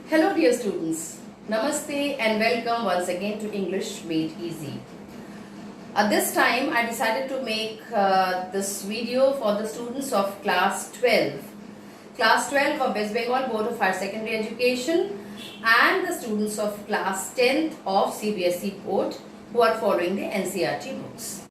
Hello dear students, Namaste and welcome once again to English Made Easy. This time I decided to make this video for the students of class 12. Class 12 of West Bengal Board of Higher Secondary Education and the students of class 10th of CBSE Board who are following the NCERT books.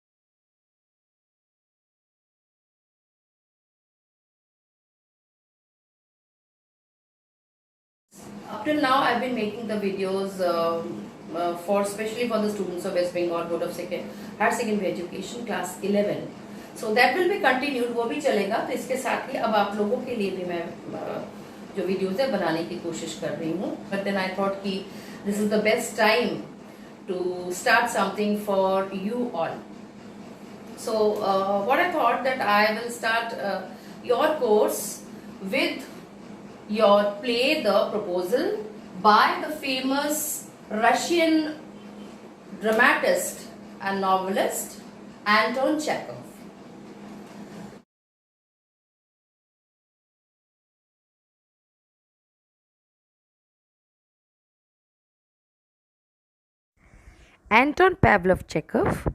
Up till now, I've been making the videos especially for the students of West Bengal Board of Higher Secondary Education class 11. So that will be continued, वो भी चलेगा. तो इसके साथ ही अब आप लोगों के लिए भी मैं जो वीडियोस है बनाने की कोशिश कर रही हूँ. But then I thought कि this is the best time to start something for you all. So what I thought that I will start your course with your play The Proposal by the famous Russian dramatist and novelist Anton Chekhov. Anton Pavlov Chekhov,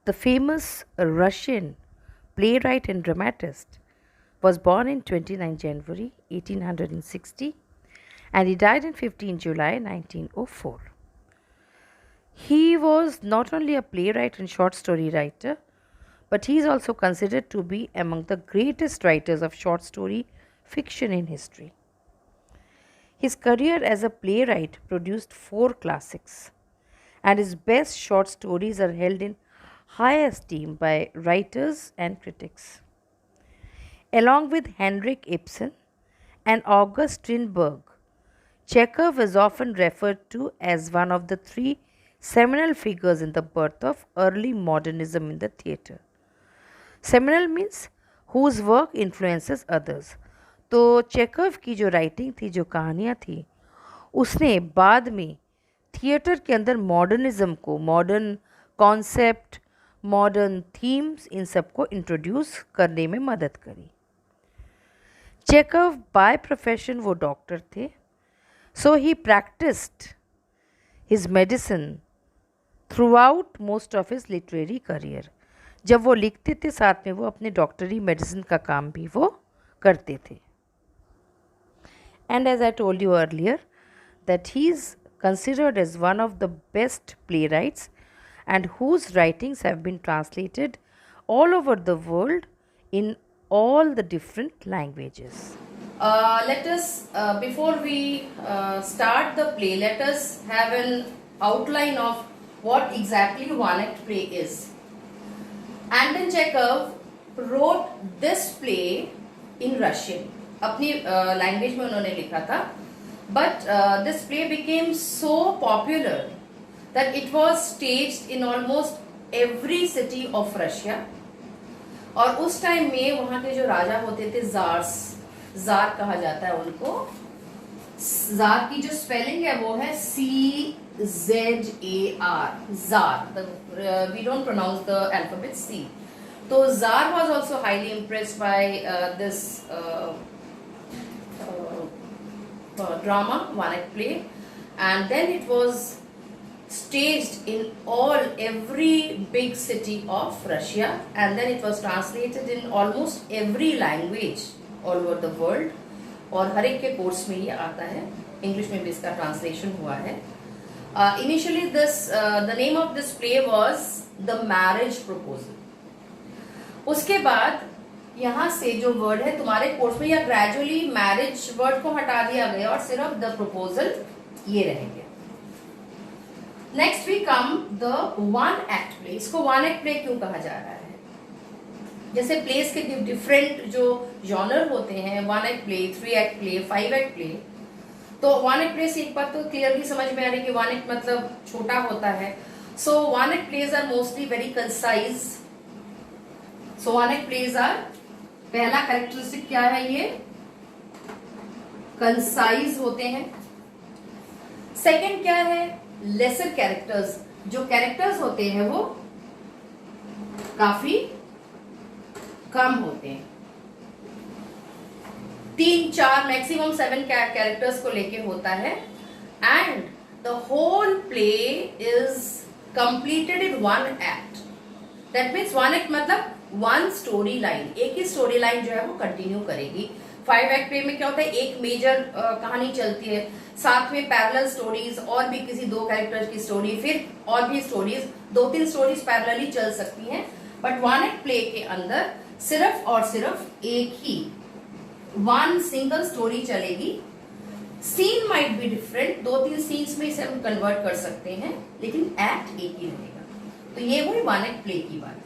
the famous Russian playwright and dramatist, was born in 29 January 1860 and he died in 15 July 1904. He was not only a playwright and short story writer, but he is also considered to be among the greatest writers of short story fiction in history. His career as a playwright produced 4 classics, and his best short stories are held in high esteem by writers and critics. Along with Henrik Ibsen and August Strindberg, Chekhov is often referred to as one of the 3 seminal figures in the birth of early modernism in the theatre. Seminal means whose work influences others. तो चेकव की जो writing थी, जो कहानियाँ थी, उसने बाद में थिएटर के अंदर मॉडर्निज़म को, मॉडर्न कॉन्सेप्ट, मॉडर्न थीम्स, इन सबको इंट्रोड्यूस करने में मदद करी. चेकव बाय प्रोफेशन वो डॉक्टर थे, so he practised his medicine throughout most of his literary career. जब वो लिखते थे, साथ में वो अपने डॉक्टरी मेडिसिन का काम भी वो करते थे. And as I told you earlier that he is considered as one of the best playwrights and whose writings have been translated all over the world in all the different languages. Let us, before we start the play, let us have an outline of what exactly one-act play is. Anton Chekhov wrote this play in Russian. अपनी language में उन्होंने लिखा था. But this play became so popular that it was staged in almost every city of Russia. और उस time में वहाँ के जो राजा होते थे, जार कहा जाता है उनको. जार की जो स्पेलिंग है वो है CZAR, jar. We don't pronounce the alphabet C. तो jar was also highly impressed by this drama, one-act play, and then it was staged in every big city of Russia, and then it was translated in almost every language all over the world. और हर एक के course में ये आता है, English में भी इसका ट्रांसलेशन हुआ है. Initially the name of this play was The Marriage Proposal. उसके बाद यहाँ से जो वर्ड है तुम्हारे कोर्स में, या ग्रेजुअली मैरिज वर्ड को हटा दिया गया और सिर्फ द प्रपोजल ये रहेंगे. Next we come the one act play. इसको वन एक्ट प्ले क्यों कहा जा रहा है? जैसे प्लेस के डिफरेंट जो जॉनर होते हैं, one act play, 3 act play, 5 act play. तो वन एक्ट प्ले से एक बात तो क्लियरली समझ में आ रही है कि वन एक्ट मतलब छोटा होता है. So one act plays are mostly very concise. So one act plays are, पहला कैरेक्टरिस्टिक क्या है, ये कंसाइज होते हैं. सेकंड क्या है, लेसर कैरेक्टर्स. जो कैरेक्टर्स होते हैं वो काफी कम होते हैं. तीन चार मैक्सिमम 7 कैरेक्टर्स को लेके होता है and the whole play is completed in 1 act. That means 1 act मतलब 1 स्टोरी लाइन, एक ही स्टोरी लाइन जो है वो कंटिन्यू करेगी। 5 एक्ट प्ले में क्या होता है, एक मेजर कहानी चलती है, साथ में पैरेलल स्टोरीज और भी किसी 2 कैरेक्टर्स की स्टोरी, फिर और भी स्टोरीज, 2-3 स्टोरीज पैरेलली चल सकती हैं। बट 1 एक्ट प्ले के अंदर सिर्फ और सिर्फ एक ही 1 सिंगल स्टोरी चलेगी। Scene might be different, 2-3 scenes में इसे हम कन्वर्ट कर सकते हैं, लेकिन एक्ट एक ही रहेगा। तो ये हुई 1 एक्ट प्ले की बात।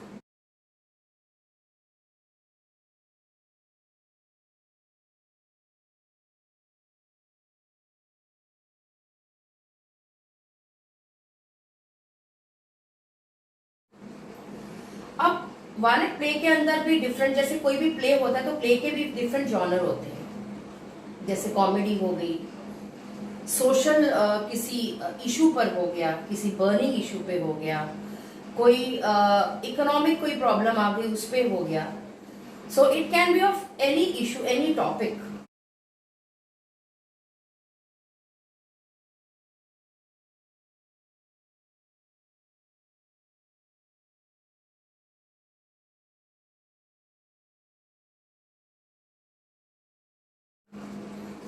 अब 1 एक्ट प्ले के अंदर भी डिफरेंट, जैसे कोई भी प्ले होता है तो प्ले के भी डिफरेंट जॉनर होते हैं। जैसे कॉमेडी हो गई, सोशल किसी इशू पर हो गया, किसी बर्निंग इशू पे हो गया, कोई इकोनॉमिक कोई प्रॉब्लम आ गई उस पे हो गया। So it can B of any issue, any topic.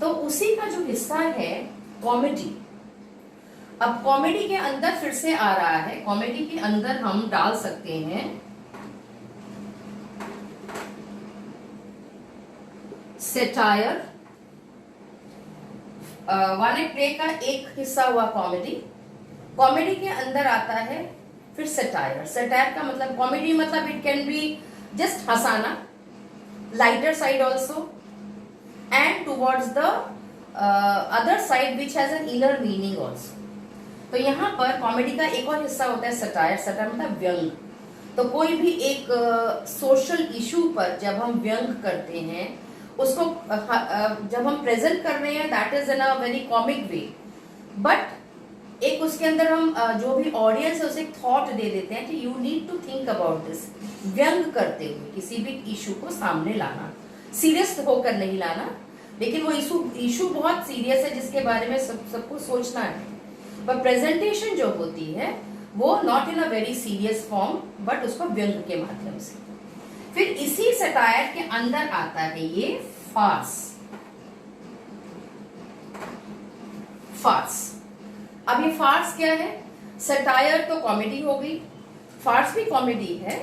तो उसी का जो हिस्सा है कॉमेडी। अब कॉमेडी के अंदर फिर से आ रहा है, कॉमेडी के अंदर हम डाल सकते हैं सेटायर। 1 एक्ट प्ले का एक हिस्सा हुआ कॉमेडी। कॉमेडी के अंदर आता है फिर सेटायर। सेटायर का मतलब, कॉमेडी मतलब इट कैन बी जस्ट हंसाना, lighter side also and towards the other side which has an inner meaning also। तो यहाँ पर कॉमेडी का एक और हिस्सा होता है सटायर। सटायर मतलब व्यंग। तो कोई भी एक सोशल इशू पर जब हम व्यंग करते हैं, उसको जब हम प्रेजेंट कर रहे हैं that is in a very comic way, but एक उसके अंदर हम जो भी ऑडियंस है उसे एक थॉट दे देते हैं कि you need to think about this. व्यंग करते हुए किसी भी इशू को सामने लाना, सीरियस होकर नहीं लाना, लेकिन वो इशू बहुत सीरियस है जिसके बारे में सबको सोचना है। पर प्रेजेंटेशन जो होती है वो not in a very serious form, but उसको व्यंग के माध्यम से। फिर इसी सटायर के अंदर आता है ये फार्स। फार्स, अब ये फार्स क्या है? सटायर तो कॉमेडी हो गई, फार्स भी कॉमेडी है,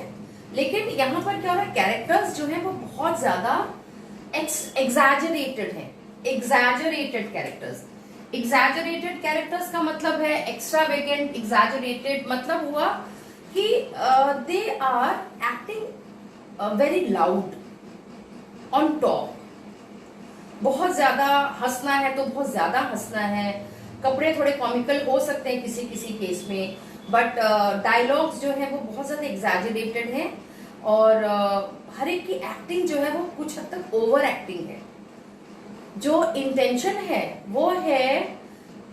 लेकिन यहां पर क्या हो रहा है, कैरेक्टर्स जो है वो बहुत ज्यादा एग्जैजरेटेड है। Exaggerated characters. एग्जैजरेटेड कैरेक्टर्स का मतलब है एक्स्ट्रावेगेंट। एग्जैजरेटेड मतलब हुआ कि they are acting very loud on top. बहुत ज्यादा हंसना है तो बहुत ज्यादा हंसना है। कपड़े थोड़े कॉमिकल हो सकते हैं किसी किसी केस में, बट डायलॉग्स जो है वो बहुत ज्यादा एग्जैजरेटेड है और हर एक की एक्टिंग जो है वो कुछ हद तक ओवर एक्टिंग है। जो इंटेंशन है वो है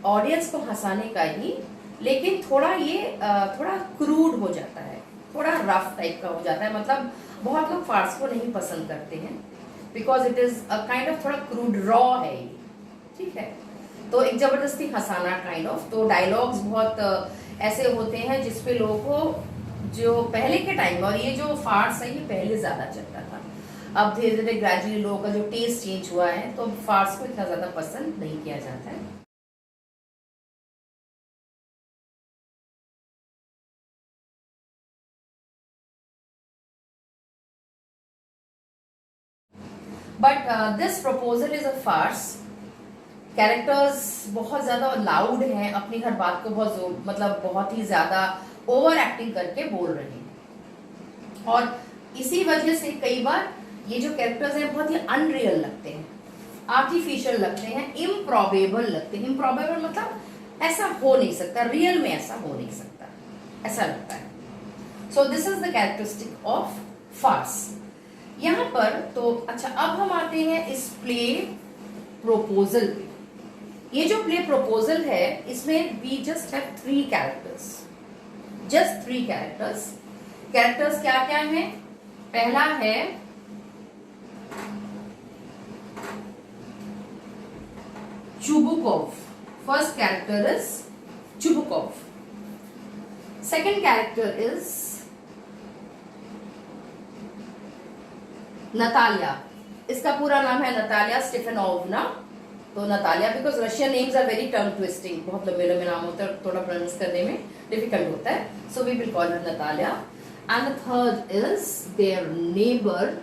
ऑडियंस को हंसाने का ही, लेकिन थोड़ा ये थोड़ा क्रूड हो जाता है, थोड़ा रफ टाइप का हो जाता है। मतलब बहुत लोग फार्स को नहीं पसंद करते हैं because it is a kind of थोड़ा क्रूड रॉ है ये, ठीक है। तो एक जबरदस्ती हंसाना काइंड ऑफ। तो डायलॉग्स बहुत ऐसे होते हैं जिसपे लोगों को, जो पहले के टाइम, और ये जो फार्स है ये पहले ज्यादा चलता था, अब धीरे धीरे ग्रेजुअली लोगों का जो टेस्ट चेंज हुआ है तो फार्स को इतना ज्यादा पसंद नहीं किया जाता है। But this proposal is a farce. Characters बहुत ज्यादा लाउड हैं, अपनी हर बात को मतलब बहुत ही ज्यादा ओवर एक्टिंग करके बोल रहे हैं, और इसी वजह से कई बार ये जो कैरेक्टर्स हैं बहुत ही अनरियल लगते हैं, आर्टिफिशियल लगते हैं, इम्प्रॉबेबल लगते हैं। इम्प्रॉबेबल मतलब ऐसा हो नहीं सकता, रियल में ऐसा हो नहीं सकता, ऐसा लगता है। So this is the characteristic of farce. यहां पर तो अच्छा, अब हम आते हैं इस प्ले प्रोपोजल पे। ये जो प्ले प्रोपोजल है इसमें we just have 3 characters, just 3 characters. Characters क्या क्या हैं? पहला है Chubukov. First character is Chubukov. Second character is Natalia. इसका पूरा नाम है नतालिया स्टेफानोवना. तो Natalia because Russian names are very tongue twisting, बहुत लंबे लंबे नाम होते हैं, थोड़ा प्रोनाउंस करने में डिफिकल्ट होता है. So we will call her Natalia. And the third is their neighbour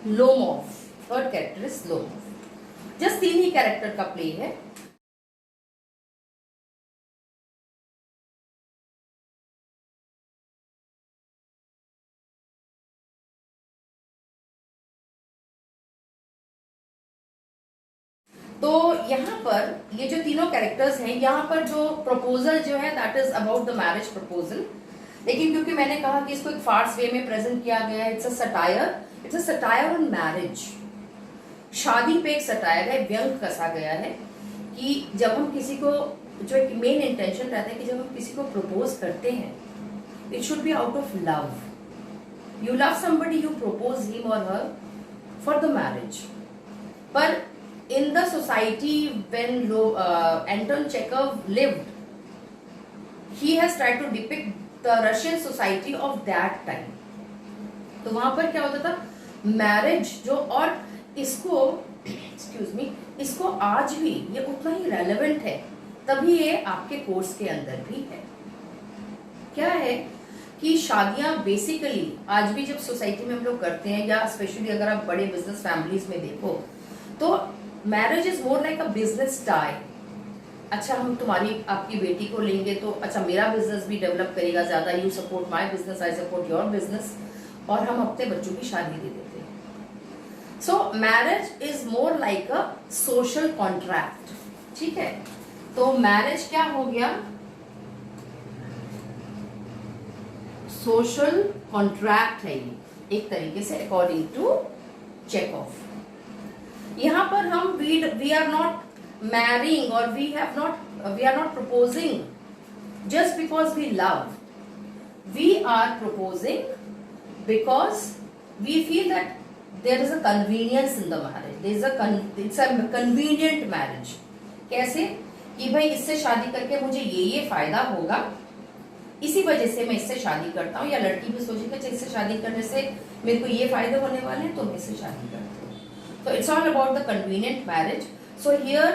Lomov. Third character is Lomov. Just 3 ही कैरेक्टर का प्ले है. तो यहाँ पर ये जो तीनों कैरेक्टर्स हैं, यहाँ पर जो प्रपोजल जो है that is about the marriage proposal. लेकिन क्योंकि मैंने कहा कि इसको एक फार्स वे में प्रेजेंट किया गया है, it's a satire on marriage. शादी पे एक सटायर है, व्यंग कसा गया है कि जब हम किसी को, जो एक मेन इंटेंशन रहता है कि जब हम किसी को प्रपोज करते हैं, it should be out of love. You love somebody, you propose him और हर फॉर द मैरिज. पर in the society when Anton Chekhov lived, he has tried to depict the Russian society of that time. तो वहां पर क्या होता था, marriage जो, और इसको एक्सक्यूज मी, इसको आज भी ये उतना ही रेलेवेंट है, तभी ये आपके कोर्स के अंदर भी है. क्या है कि शादियां बेसिकली आज भी जब सोसाइटी में हम लोग करते हैं, या स्पेशली अगर आप बड़े बिजनेस फैमिलीज में देखो, तो marriage is more like a business tie. अच्छा, हम तुम्हारी आपकी बेटी को लेंगे तो अच्छा मेरा बिजनेस भी डेवलप करेगा ज्यादा, you support my business, I support your business, और हम अपने बच्चों की शादी दे देते हैं. सो marriage is more like a social contract. ठीक है, तो मैरिज क्या हो गया, सोशल कॉन्ट्रैक्ट है ये एक तरीके से, अकॉर्डिंग टू चेकॉफ. यहाँ पर हम वी आर नॉट मैरिंग और we are not proposing just because we love. We are proposing because we feel that there is a convenience in the marriage. It's a convenient marriage. कैसे कि भाई इससे शादी करके मुझे ये फायदा होगा, इसी वजह से मैं इससे शादी करता हूँ. या लड़की भी सोचेगी कि इससे शादी करने से मेरे को ये फायदे होने वाले हैं, तो मैं इससे शादी करती हूँ. So it's all about the convenient marriage. So here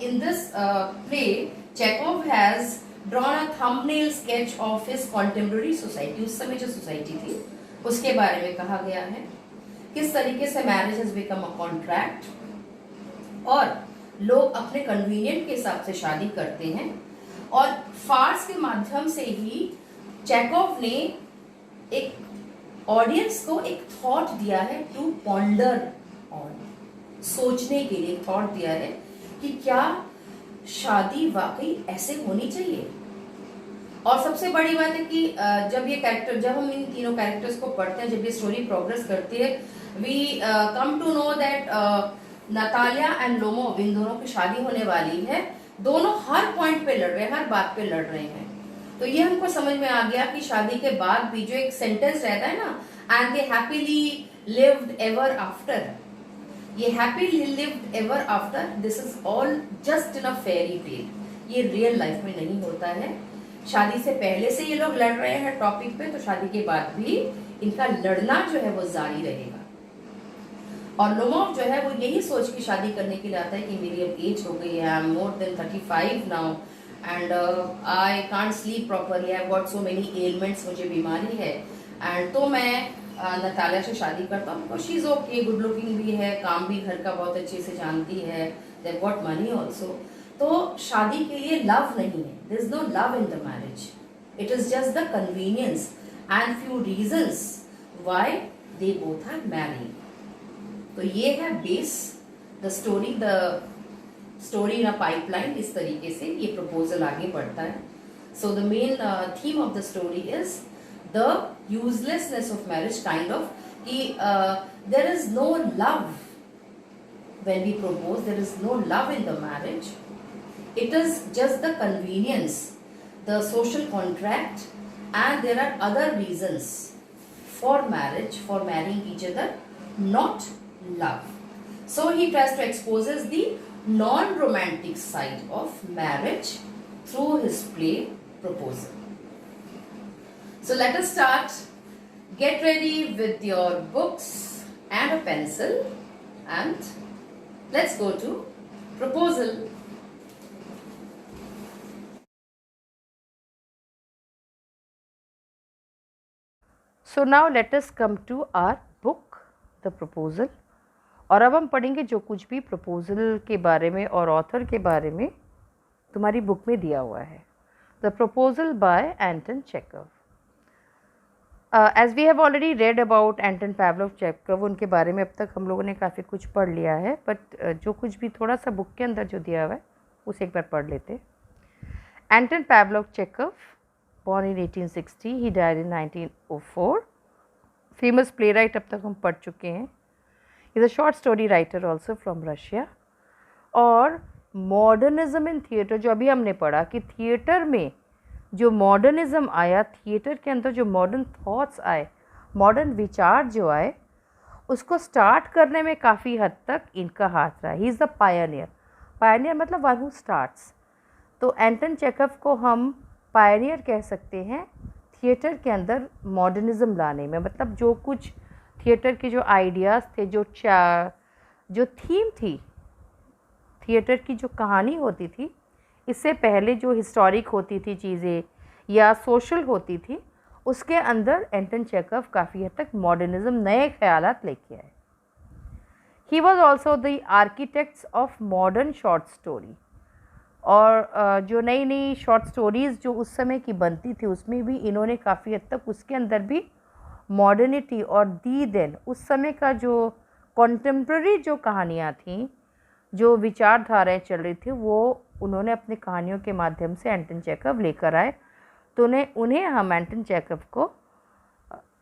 in this play, Chekhov has drawn a thumbnail sketch of his contemporary society. उस समय जो सोसाइटी थी उसके बारे में कहा गया है, किस तरीके से marriage has become a contract, और लोग अपने कन्वीनियंट के हिसाब से शादी करते हैं. और फार्स के माध्यम से ही चेखोव ने एक ऑडियंस को एक थॉट दिया है, टू पॉन्डर ऑन, सोचने के लिए थॉट दिया है कि क्या शादी वाकई ऐसे होनी चाहिए. और सबसे बड़ी बात है कि जब हम इन तीनों कैरेक्टर्स को पढ़ते हैं, जब ये स्टोरी प्रोग्रेस करती है, we come to know that Natalia and Lomov, इन दोनों की शादी होने वाली है. दोनों हर पॉइंट पे लड़ रहे हैं, हर बात पे लड़ रहे हैं. तो ये हमको समझ में आ गया कि शादी के बाद भी जो एक सेंटेंस रहता है ना, and they happily lived ever after, ये happily lived ever after, this is all just in a fairy tale. ये रियल लाइफ में नहीं होता है. शादी से पहले से ये लोग लड़ रहे हैं टॉपिक पे, तो शादी के बाद भी इनका लड़ना जो है वो जारी रहेगा. और लोमोव जो है वो यही सोच के शादी करने के लिए आता है कि मेरी अब एज हो गई है, I am more than 35 now and I can't sleep properly, I got so many elements, मुझे बीमारी है, एंड तो मैं नतालिया से शादी करता हूँ. She is okay, good looking भी है, काम भी घर का बहुत अच्छे से जानती है, दे गॉट मनी ऑल्सो. तो शादी के लिए लव नहीं है, there is no love in the marriage, it is just the convenience and few reasons why they both are married. तो ये है base, the story in a pipeline. इस तरीके से ये प्रपोजल आगे बढ़ता है. So the main theme of the story is the uselessness of marriage, kind of कि there is no love when we propose, there is no love in the marriage. It is just the convenience, the social contract, and there are other reasons for marriage, for marrying each other, not love. So he tries to exposes the non-romantic side of marriage through his play Proposal. So let us start. Get ready with your books and a pencil and let's go to Proposal. So now let us come to our book, The Proposal. और अब हम पढ़ेंगे जो कुछ भी proposal के बारे में और ऑथर के बारे में तुम्हारी बुक में दिया हुआ है. The proposal by Anton Chekhov. As we have already read about Anton Pavlov Chekhov, उनके बारे में अब तक हम लोगों ने काफ़ी कुछ पढ़ लिया है, बट जो कुछ भी थोड़ा सा बुक के अंदर जो दिया हुआ है उसे एक बार पढ़ लेते. एंटन Pavlov चेकव, born in 1860, he died in 1904. Famous playwright अब तक हम पढ़ चुके हैं. He is a short story writer also from Russia. और मॉडर्निज्म इन थिएटर जो अभी हमने पढ़ा कि थिएटर में जो मॉडर्निज्म आया, थिएटर के अंदर जो मॉडर्न थॉट्स आए, मॉडर्न विचार जो आए, उसको स्टार्ट करने में काफ़ी हद तक इनका हाथ रहा. He is the Pioneer. Pioneer मतलब वन हू स्टार्ट्स. तो एंटन चेकव को हम पायनियर कह सकते हैं थिएटर के अंदर मॉडर्निज्म लाने में. मतलब जो कुछ थिएटर के जो आइडियाज़ थे, जो थीम थी थिएटर की, जो कहानी होती थी, इससे पहले जो हिस्टोरिक होती थी चीज़ें या सोशल होती थी, उसके अंदर एंटन चेकव काफ़ी हद तक मॉडर्निज्म, नए ख्यालात लेके आए. He was also the architects of modern short story. और जो नई नई शॉर्ट स्टोरीज़ जो उस समय की बनती थी उसमें भी इन्होंने काफ़ी हद तक उसके अंदर भी मॉडर्निटी और दी देन उस समय का जो कॉन्टेम्प्ररी जो कहानियाँ थीं, जो विचारधाराएं चल रही थी, वो उन्होंने अपनी कहानियों के माध्यम से एंटन चेकव लेकर आए. तो उन्हें हम एंटन चेकव को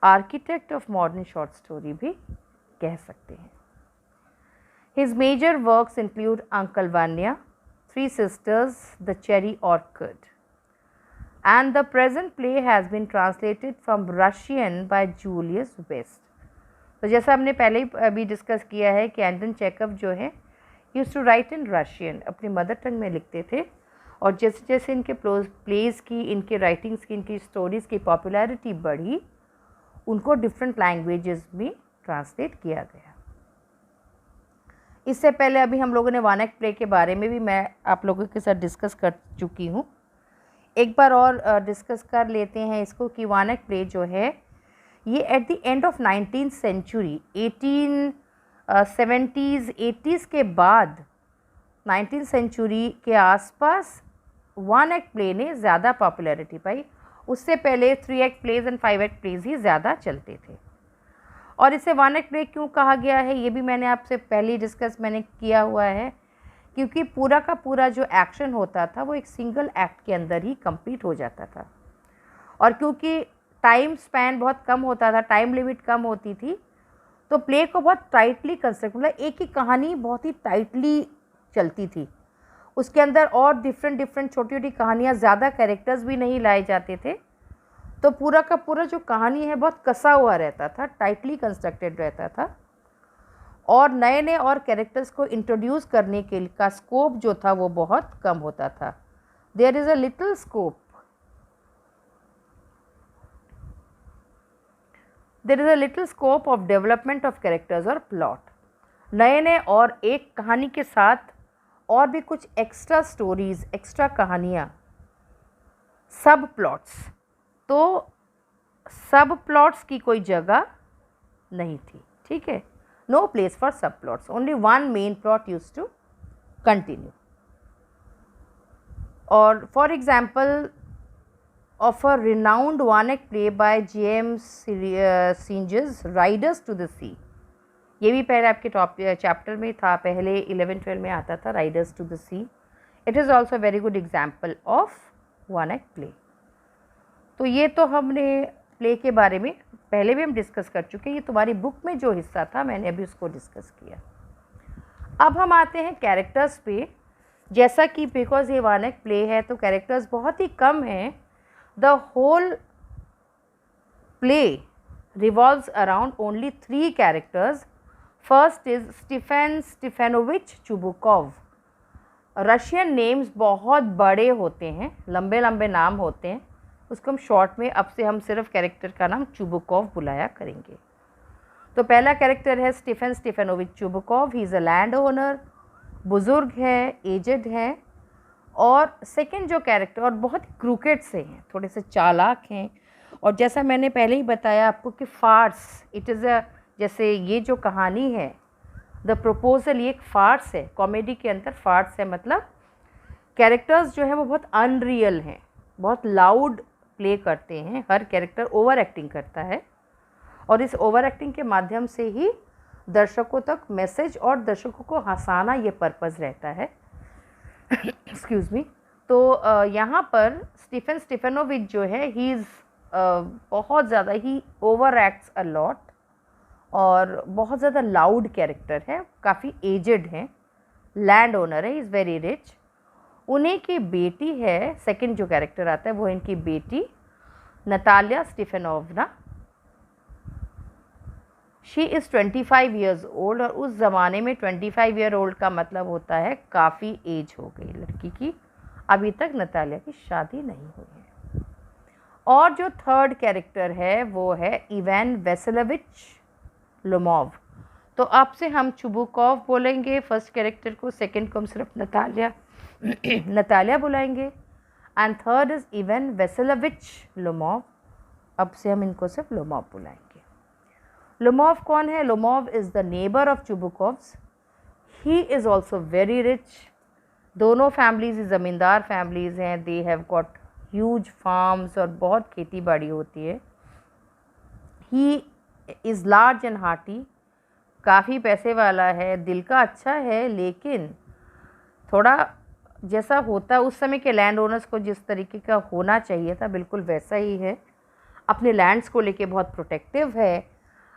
architect of modern short story भी कह सकते हैं. His major works include Uncle Vanya, Three Sisters, The Cherry Orchid, and the present play has been translated from Russian by Julius West. तो जैसा हमने पहले ही अभी डिस्कस किया है कि एंटन चेकव जो है used to write in Russian, अपनी मदर टंग में लिखते थे, और जैसे जैसे इनके प्लेज़ की, इनके राइटिंग्स की, इनकी स्टोरीज़ की पॉपुलैरिटी बढ़ी, उनको डिफरेंट लैंग्वेजेस में ट्रांसलेट किया गया. इससे पहले अभी हम लोगों ने वन एक्ट प्ले के बारे में भी मैं आप लोगों के साथ डिस्कस कर चुकी हूँ. एक बार और डिस्कस कर लेते हैं इसको कि वन एक्ट प्ले जो है ये at the end of 19th century, 1870s 80s के बाद 19th सेंचुरी के आसपास वन एक्ट प्ले ने ज़्यादा पॉपुलैरिटी पाई. उससे पहले 3 act plays and 5 act plays ही ज़्यादा चलते थे. और इसे वन एक्ट प्ले क्यों कहा गया है ये भी मैंने आपसे पहले डिस्कस किया हुआ है, क्योंकि पूरा का पूरा जो एक्शन होता था वो एक सिंगल एक्ट के अंदर ही कंप्लीट हो जाता था. और क्योंकि टाइम स्पैन बहुत कम होता था, टाइम लिमिट कम होती थी, तो प्ले को बहुत टाइटली कंस्ट्रक्ट, मतलब एक ही कहानी बहुत ही टाइटली चलती थी. उसके अंदर और डिफरेंट छोटी छोटी कहानियाँ, ज़्यादा कैरेक्टर्स भी नहीं लाए जाते थे. तो पूरा का पूरा जो कहानी है बहुत कसा हुआ रहता था, टाइटली कंस्ट्रक्टेड रहता था. और नए नए और कैरेक्टर्स को इंट्रोड्यूस करने के का स्कोप जो था वो बहुत कम होता था. There is a little scope, there is a little scope of development of characters और प्लॉट. नए नए और एक कहानी के साथ और भी कुछ एक्स्ट्रा स्टोरीज़, एक्स्ट्रा कहानियाँ, सब प्लॉट्स. तो सब प्लॉट्स की कोई जगह नहीं थी. ठीक है, no place for sub plots, only one main plot use to continue. और for example of a renowned one act play by James Synge's, riders to the sea. ये भी पहले आपके चैप्टर में था, पहले 11-12 में आता था, Riders to the C. It is also very good example of one act play. तो ये तो हमने प्ले के बारे में पहले भी हम डिस्कस कर चुके हैं. ये तुम्हारी बुक में जो हिस्सा था मैंने अभी उसको डिस्कस किया. अब हम आते हैं कैरेक्टर्स पे. जैसा कि बिकॉज ये वन एक्ट प्ले है तो कैरेक्टर्स बहुत ही कम हैं. The whole play revolves around only 3 characters. First is Stephen Stepanovich Chubukov. Russian names बहुत बड़े होते हैं, लंबे लंबे नाम होते हैं, उसको हम शॉर्ट में अब से हम सिर्फ कैरेक्टर का नाम चुबुकॉव बुलाया करेंगे। तो पहला कैरेक्टर है Stephen Stepanovich Chubukov. He is a land owner, बुज़ुर्ग है, एजड है। और सेकंड जो कैरेक्टर, और बहुत क्रूकेट से हैं, थोड़े से चालाक हैं, और जैसा मैंने पहले ही बताया आपको कि फार्स, इट इज़ अ, जैसे ये जो कहानी है द प्रपोजल, ये एक फार्स है, कॉमेडी के अंदर फार्स है, मतलब कैरेक्टर्स जो है वो बहुत अनरियल हैं, बहुत लाउड प्ले करते हैं, हर कैरेक्टर ओवर एक्टिंग करता है, और इस ओवर एक्टिंग के माध्यम से ही दर्शकों तक मैसेज और दर्शकों को हंसाना ये पर्पज़ रहता है। Excuse me. तो यहाँ पर स्टीफन स्टीफेनोविच जो है, ही इज़ बहुत ज़्यादा, ही ओवर एक्ट्स अ लॉट, और बहुत ज़्यादा लाउड कैरेक्टर है, काफ़ी एजड हैं, लैंड ओनर है, इज़ वेरी रिच। उन्हीं की बेटी है, सेकंड जो कैरेक्टर आता है वो इनकी बेटी Natalia Stepanovna. She is 25 years old, और उस ज़माने में 25 ईयर ओल्ड का मतलब होता है काफ़ी एज हो गई लड़की की, अभी तक नतालिया की शादी नहीं हुई है। और जो थर्ड कैरेक्टर है वो है इवान वेसेलोविच लोमोव। तो आपसे हम चुबुकॉव बोलेंगे फर्स्ट कैरेक्टर को, सेकंड को हम सिर्फ नतालिया नतालिया बुलाएंगे, and third is Ivan Vassilevitch Lomov. अब से हम इनको सिर्फ लोमोव बुलाएंगे। लोमोव कौन है? Lomov is the neighbour of Chubukovs. He is also very rich. दोनों फैमिलीज़ ज़मींदार फैमिलीज़ हैं। They have got huge farms, और बहुत खेती बाड़ी होती है। He is large and hearty, काफ़ी पैसे वाला है, दिल का अच्छा है, लेकिन थोड़ा जैसा होता है उस समय के लैंड ओनर्स को जिस तरीके का होना चाहिए था, बिल्कुल वैसा ही है। अपने लैंड्स को लेके बहुत प्रोटेक्टिव है,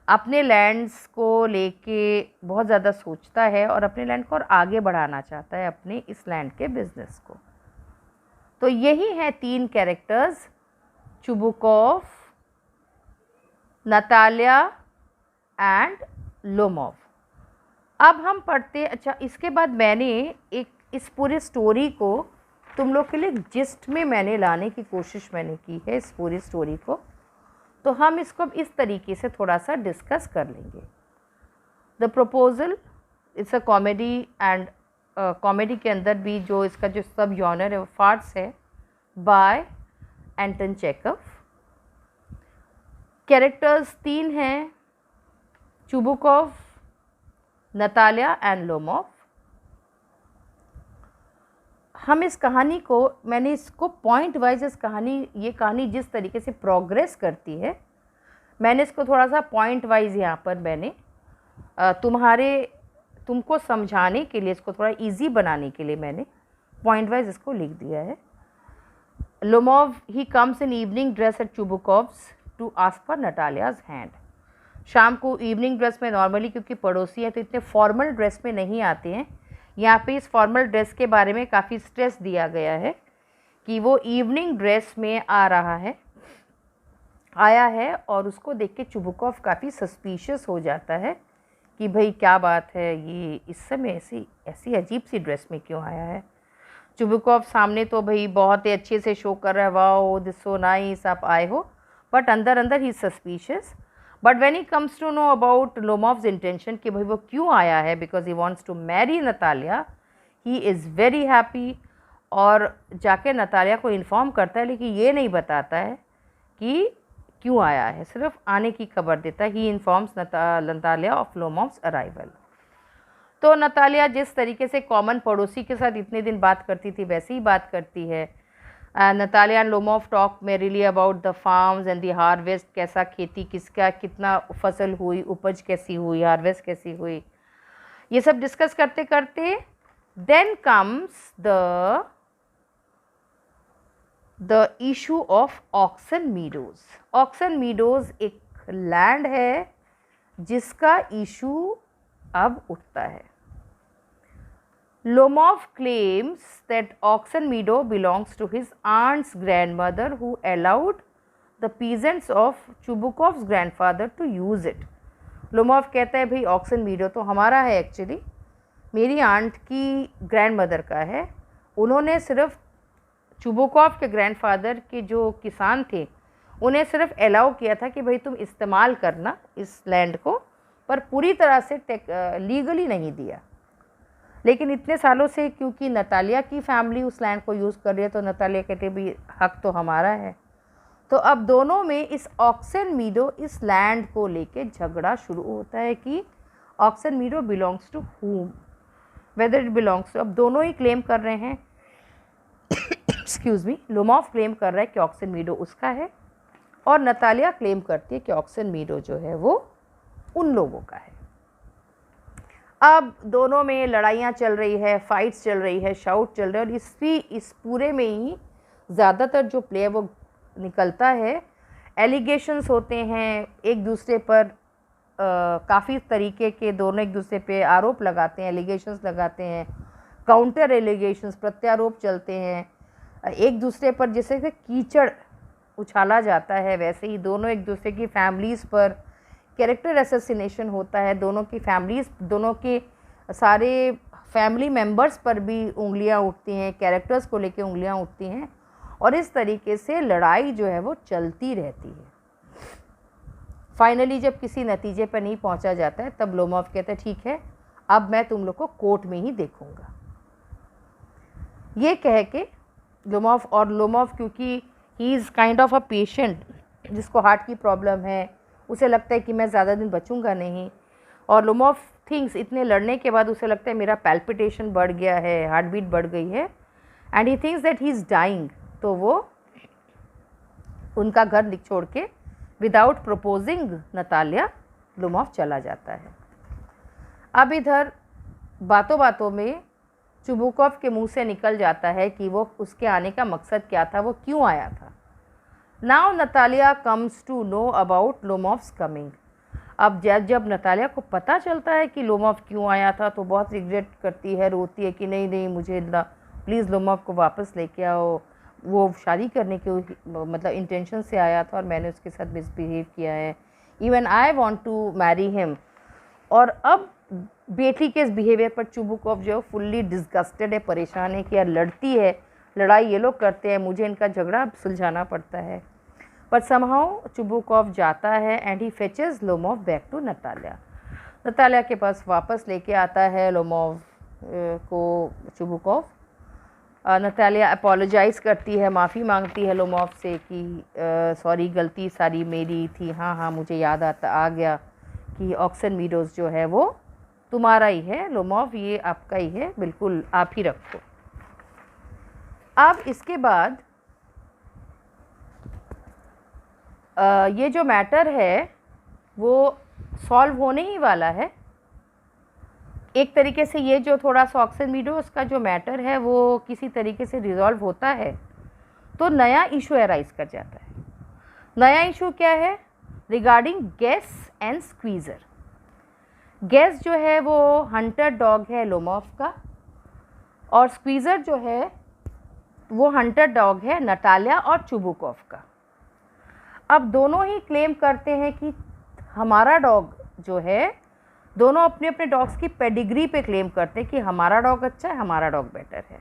अपने लैंड्स को लेके बहुत ज़्यादा सोचता है, और अपने लैंड को और आगे बढ़ाना चाहता है, अपने इस लैंड के बिजनेस को। तो यही हैं तीन कैरेक्टर्स, चुबुकॉव, नतालिया एंड लोमोव। अब हम पढ़ते, अच्छा इसके बाद मैंने एक इस पूरे स्टोरी को तुम लोग के लिए जिस्ट में मैंने लाने की कोशिश मैंने की है इस पूरी स्टोरी को। तो हम इसको इस तरीके से थोड़ा सा डिस्कस कर लेंगे। The proposal, it's a comedy, and comedy के अंदर भी जो इसका जो सब जॉनर है वो फार्स है, बाय एंटन चेकव। कैरेक्टर्स तीन हैं, चुबुकॉव, नतालिया एंड लोमोव। हम इस कहानी को, मैंने इसको पॉइंट वाइज, इस कहानी, ये कहानी जिस तरीके से प्रोग्रेस करती है, मैंने इसको थोड़ा सा पॉइंट वाइज यहाँ पर मैंने तुमको समझाने के लिए, इसको थोड़ा इजी बनाने के लिए मैंने पॉइंट वाइज इसको लिख दिया है। Lomov, he comes in evening dress at Chubukovs to ask for Natalia's hand. शाम को इवनिंग ड्रेस में, नॉर्मली क्योंकि पड़ोसी हैं तो इतने फॉर्मल ड्रेस में नहीं आते हैं। यहाँ पे इस फॉर्मल ड्रेस के बारे में काफ़ी स्ट्रेस दिया गया है कि वो इवनिंग ड्रेस में आया है, और उसको देख के चुबुकॉव काफ़ी सस्पिशियस हो जाता है कि भाई क्या बात है, ये इस समय ऐसी अजीब सी ड्रेस में क्यों आया है। चुबुकॉव सामने तो भाई बहुत ही अच्छे से शो कर रहा है, वाओ दिस सो नाइस, आप आए हो, बट अंदर अंदर ही suspicious. But when he comes to know about Lomov's intention कि भाई वो क्यों आया है, because he wants to marry Natalia, he is very happy, और जाके नतालिया को इन्फॉर्म करता है, लेकिन ये नहीं बताता है कि क्यों आया है, सिर्फ आने की खबर देता है। He informs Natalia of Lomov's arrival. तो नतालिया जिस तरीके से कॉमन पड़ोसी के साथ इतने दिन बात करती थी वैसे ही बात करती है। Natalia and Lomov talk merrily about the farms and the harvest, कैसा खेती, किसका कितना फसल हुई, उपज कैसी हुई, हार्वेस्ट कैसी हुई, ये सब डिस्कस करते करते then comes the issue of Oxen Meadows. Oxen Meadows एक लैंड है जिसका इशू अब उठता है। Lomov claims that Oxen Meadow belongs to his aunt's grandmother, who allowed the peasants of Chubukov's grandfather to use it. Lomov कहता है भाई oxen मीडो तो हमारा है एक्चुअली, मेरी आंट की ग्रैंड मदर का है। उन्होंने सिर्फ चुबुकॉफ के ग्रैंडफादर के जो किसान थे उन्हें सिर्फ अलाउ किया था कि भाई तुम इस्तेमाल करना इस लैंड को, पर पूरी तरह से लीगली नहीं दिया। लेकिन इतने सालों से क्योंकि नतालिया की फैमिली उस लैंड को यूज़ कर रही है तो नतालिया कहते भी हक तो हमारा है। तो अब दोनों में इस ऑक्सन मीडो, इस लैंड को लेके झगड़ा शुरू होता है कि Oxen Meadow belongs to whom, whether it belongs to, अब दोनों ही क्लेम कर रहे हैं एक्सक्यूज़ मी, लोमॉफ क्लेम कर रहा है कि ऑक्सन मीडो उसका है और नतालिया क्लेम करती है कि ऑक्सन मीडो जो है वो उन लोगों का है। अब दोनों में लड़ाइयाँ चल रही है, फाइट्स चल रही है, शाउट चल रहा है, और इस पूरे में ही ज़्यादातर जो प्ले है वो निकलता है, एलिगेशंस होते हैं एक दूसरे पर, काफ़ी तरीके के दोनों एक दूसरे पे आरोप लगाते हैं, एलिगेशंस लगाते हैं, काउंटर एलिगेशंस, प्रत्यारोप चलते हैं एक दूसरे पर, जैसे कि कीचड़ उछाला जाता है वैसे ही दोनों एक दूसरे की फैमिलीज़ पर कैरेक्टर असैसिनेशन होता है, दोनों की फैमिलीज़, दोनों के सारे फैमिली मेम्बर्स पर भी उंगलियां उठती हैं, कैरेक्टर्स को लेके उंगलियां उठती हैं, और इस तरीके से लड़ाई जो है वो चलती रहती है। फाइनली जब किसी नतीजे पर नहीं पहुंचा जाता है तब लोमॉफ कहता है ठीक है अब मैं तुम लोग को कोर्ट में ही देखूंगा। ये कह के लोमॉफ क्योंकि he is kind of a patient जिसको हार्ट की प्रॉब्लम है, उसे लगता है कि मैं ज़्यादा दिन बचूंगा नहीं, और लोमॉफ थिंग्स इतने लड़ने के बाद उसे लगता है मेरा पैल्पिटेशन बढ़ गया है, हार्ट बीट बढ़ गई है, and he thinks that he is dying. तो वो उनका घर छोड़ के विदाउट प्रपोजिंग नतालिया लोमॉफ चला जाता है। अब इधर बातों बातों में चुबुकॉफ के मुंह से निकल जाता है कि वो उसके आने का मकसद क्या था, वो क्यों आया था। Now Natalia comes to know about Lomov's coming. अब जब नतालिया को पता चलता है कि लोमॉफ क्यों आया था तो बहुत रिग्रेट करती है, रोती है कि नहीं मुझे प्लीज़ लोमॉफ को वापस लेके आओ, वो शादी करने के मतलब इंटेंशन से आया था और मैंने उसके साथ मिसबिहेव किया है, even I want to marry him. और अब बेटी के इस बिहेवियर पर चुबुकॉफ जो फुल्ली डिस्गस्टेड है, परेशान है कि यार लड़ती है, लड़ाई ये लोग करते हैं, मुझे इनका झगड़ा सुलझाना पड़ता है। पर समहाउ चुबुकॉफ जाता है and he fetches Lomov back to Natalia. Natalia के पास वापस लेके आता है लोमॉफ को चुबुकॉफ। नतालिया अपोलोजाइज़ करती है, माफ़ी मांगती है लोमॉफ से कि सॉरी गलती सारी मेरी थी, हाँ मुझे याद आ गया कि ऑक्सन मीडोज़ जो है वो तुम्हारा ही है लोमॉफ, ये आपका ही है, बिल्कुल आप ही रखो। अब इसके बाद ये जो मैटर है वो सॉल्व होने ही वाला है एक तरीके से। ये जो थोड़ा सा ऑक्सन मीडोज़ का जो मैटर है वो किसी तरीके से रिजॉल्व होता है तो नया इशू अराइज कर जाता है। नया इशू क्या है? Regarding Guess and Squeezer. Guess जो है वो हंटर डॉग है लोमॉफ का, और स्क्वीज़र जो है वो हंटर डॉग है नतालिया और चुबुकॉफ का। अब दोनों ही क्लेम करते हैं कि हमारा डॉग जो है, दोनों अपने अपने डॉग्स की पेडिग्री पे क्लेम करते हैं कि हमारा डॉग अच्छा है, हमारा डॉग बेटर है।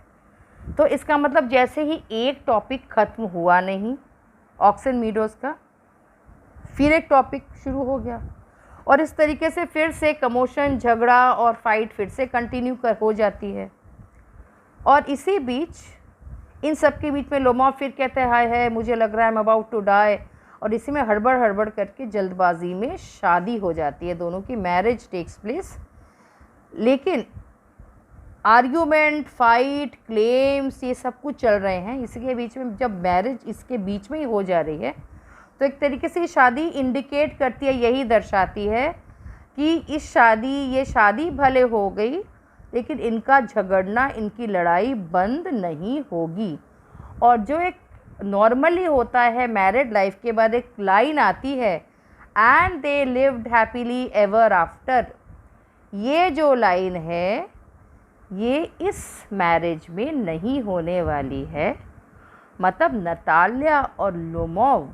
तो इसका मतलब जैसे ही एक टॉपिक ख़त्म हुआ नहीं ऑक्सन मीडोज़ का, फिर एक टॉपिक शुरू हो गया, और इस तरीके से फिर से कमोशन, झगड़ा और फाइट फिर से कंटिन्यू हो जाती है। और इसी बीच इन सब के बीच में लोमॉफ फिर कहता है हाय है मुझे लग रहा है I am about to die, और इसी में हड़बड़ करके जल्दबाजी में शादी हो जाती है, दोनों की मैरिज टेक्स प्लेस। लेकिन आर्ग्यूमेंट, फाइट, क्लेम्स ये सब कुछ चल रहे हैं। इसके बीच में जब मैरिज इसके बीच में ही हो जा रही है तो एक तरीके से ये शादी इंडिकेट करती है, यही दर्शाती है कि ये शादी भले हो गई लेकिन इनका झगड़ना, इनकी लड़ाई बंद नहीं होगी। और जो एक नॉर्मली होता है मैरिड लाइफ के बाद एक लाइन आती है and they lived happily ever after, ये जो लाइन है ये इस मैरिज में नहीं होने वाली है। मतलब नतालिया और Lomov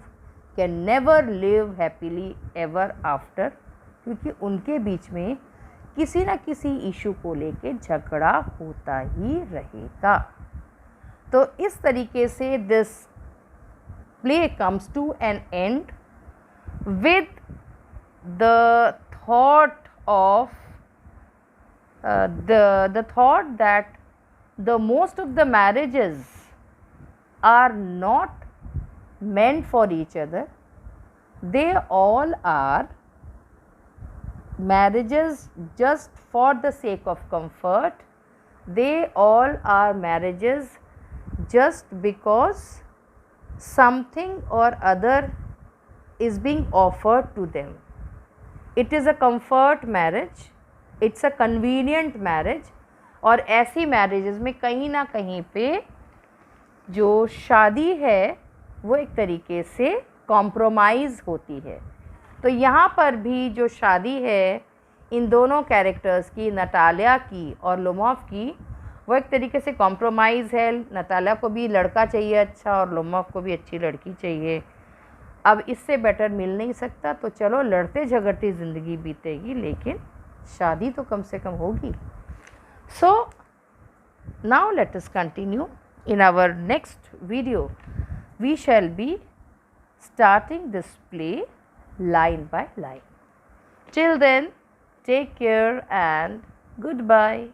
can never live happily ever after, क्योंकि उनके बीच में किसी ना किसी इशू को लेके झगड़ा होता ही रहेगा। तो इस तरीके से this play comes to an end with the thought of the thought that the most of the marriages are not meant for each other. They all are marriages just for the sake of comfort. They all are marriages just because something or other is being offered to them. It is a comfort marriage, it's a convenient marriage. और ऐसी marriages में कहीं ना कहीं पे जो शादी है वो एक तरीके से कॉम्प्रोमाइज़ होती है। तो यहाँ पर भी जो शादी है इन दोनों कैरेक्टर्स की, नटालिया की और लोमॉव की, वो एक तरीके से कॉम्प्रोमाइज़ है। नटालिया को भी लड़का चाहिए अच्छा और लोमॉव को भी अच्छी लड़की चाहिए। अब इससे बेटर मिल नहीं सकता, तो चलो लड़ते झगड़ती ज़िंदगी बीतेगी, लेकिन शादी तो कम से कम होगी। So now let us continue in our next video. We shall be starting this play line by line. Till then, take care and goodbye.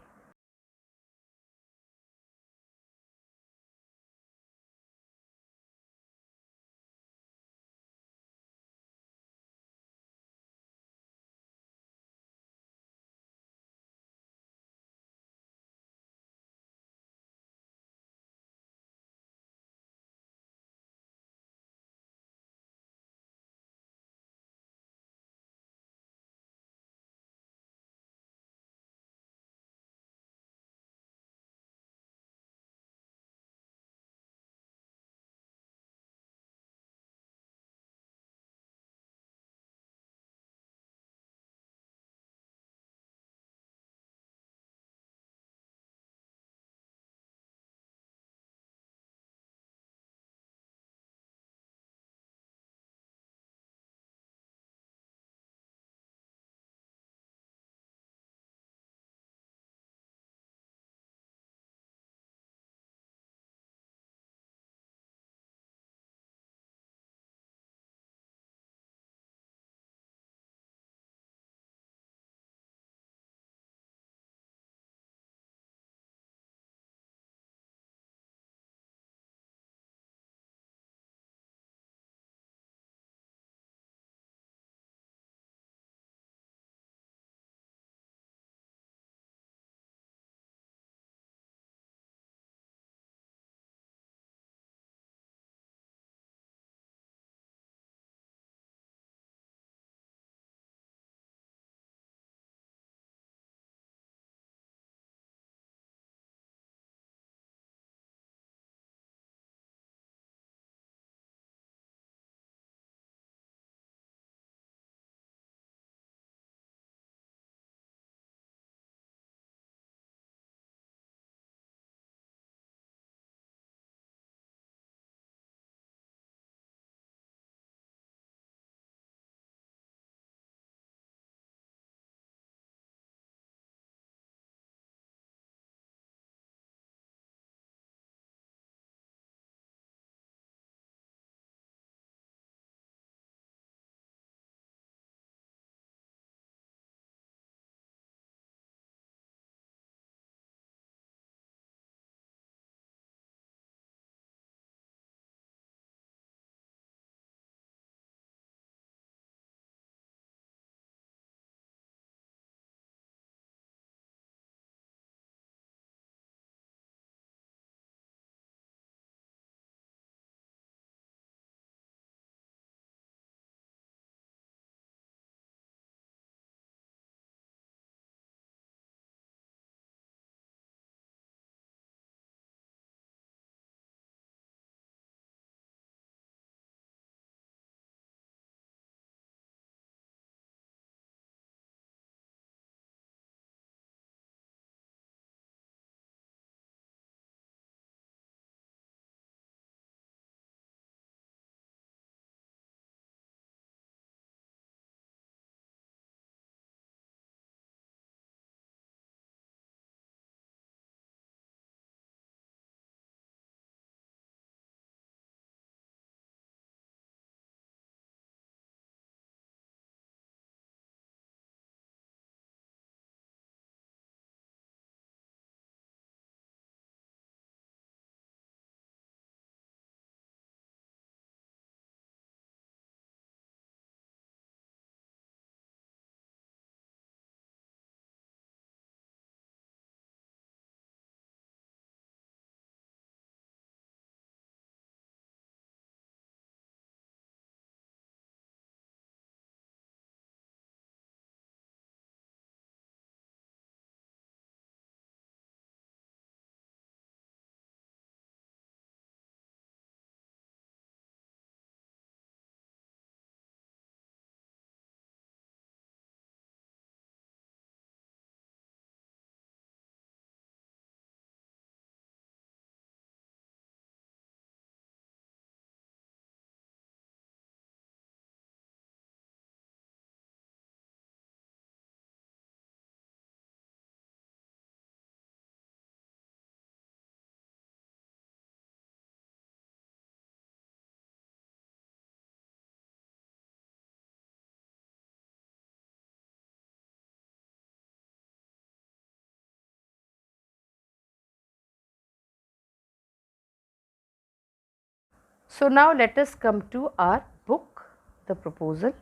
So now let us come to our book The Proposal.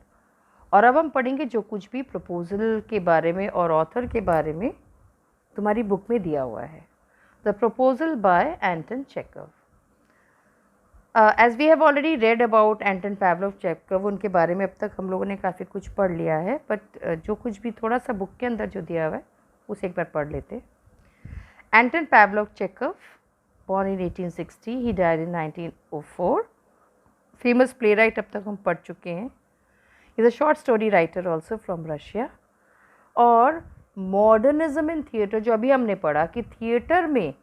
और अब हम पढ़ेंगे जो कुछ भी proposal के बारे में और ऑथर के बारे में तुम्हारी बुक में दिया हुआ है. The proposal by Anton Chekhov. As we have already read about Anton Pavlov Chekhov, उनके बारे में अब तक हम लोगों ने काफ़ी कुछ पढ़ लिया है, बट जो कुछ भी थोड़ा सा बुक के अंदर जो दिया हुआ है उसे एक बार पढ़ लेते. एंटन Pavlov चेकव, born in 1860, he died in 1904. Famous playwright अब तक हम पढ़ चुके हैं. He is a short story writer also from Russia. और मॉडर्निज्म इन थिएटर जो अभी हमने पढ़ा कि थिएटर में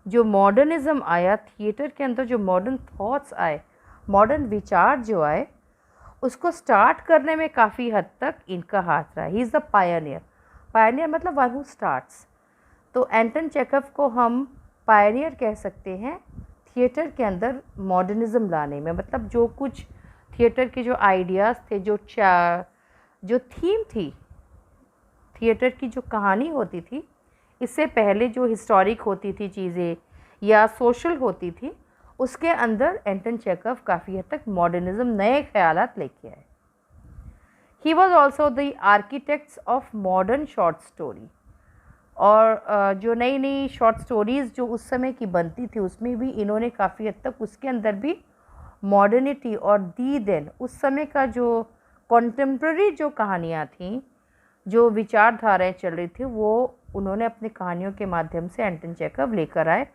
जो मॉडर्निज्म आया, थिएटर के अंदर जो मॉडर्न थॉट्स आए, मॉडर्न विचार जो आए, उसको स्टार्ट करने में काफ़ी हद तक इनका हाथ रहा. He is the Pioneer. Pioneer मतलब वन हु स्टार्ट्स. तो एंटन चेकव को हम पायनियर कह सकते हैं थिएटर के अंदर मॉडर्निज्म लाने में. मतलब जो कुछ थिएटर के जो आइडियाज़ थे, जो थीम थी थिएटर की, जो कहानी होती थी, इससे पहले जो हिस्टोरिक होती थी चीज़ें या सोशल होती थी, उसके अंदर एंटन चेकव काफ़ी हद तक मॉडर्निज्म, नए ख्यालात लेके आए. He was also the architects of modern short story. और जो नई नई शॉर्ट स्टोरीज़ जो उस समय की बनती थी उसमें भी इन्होंने काफ़ी हद तक उसके अंदर भी मॉडर्निटी और दी देन उस समय का जो कॉन्टेम्प्ररी जो कहानियाँ थीं, जो विचारधाराएं चल रही थी, वो उन्होंने अपनी कहानियों के माध्यम से एंटन चेकव लेकर आए.